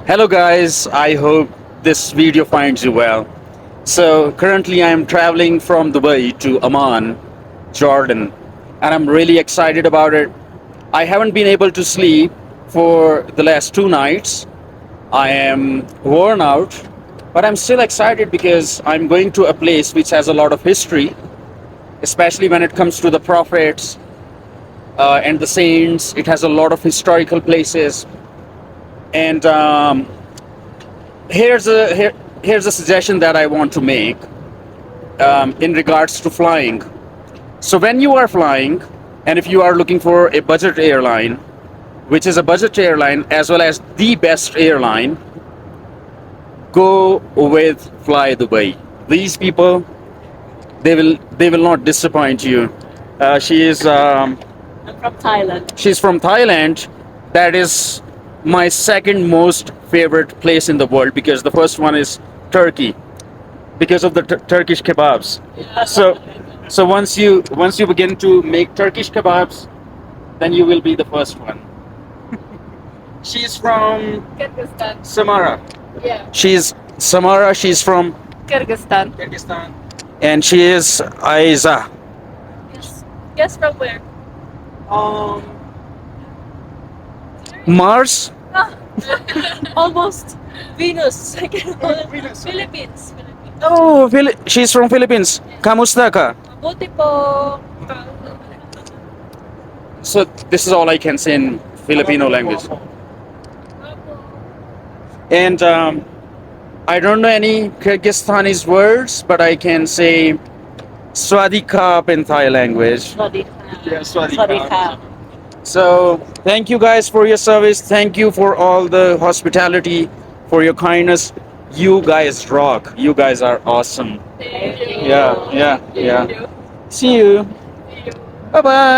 Hello guys, I hope this video finds you well. So currently I'm traveling from Dubai to Amman, Jordan, and I'm really excited about it. I haven't been able to sleep for the last 2 nights. I am worn out, but I'm still excited because I'm going to a place which has a lot of history, especially when it comes to the prophets and the saints. It has a lot of historical places, and here's a suggestion that I want to make in regards to flying. So when you are flying, and if you are looking for a budget airline, which is a budget airline as well as the best airline, go with Fly Dubai. These people, they will not disappoint you. She is I'm from Thailand. she's from Thailand. That is my second most favorite place in the world because the first one is Turkey because of the Turkish kebabs. So once you begin to make Turkish kebabs, then you will be the first one. She's from Kyrgyzstan. Samara. Yeah. She's Samara. She's from Kyrgyzstan. Kyrgyzstan, and she is Aiza. Yes. Guess from where? Um, Mars. Ah, almost. Venus. I can call it. Venus. Philippines. Philippines. Oh, she's from Philippines. Kamusta ka? Mabuti po. So this is all I can say in Filipino language. And I don't know any Kyrgyzstani words, but I can say Swadikap in Thai language. Swadika. Swadika. So thank you guys for your service. Thank you for all the hospitality, for your kindness. You guys rock. You guys are awesome. Thank you. Yeah. See you. Bye bye.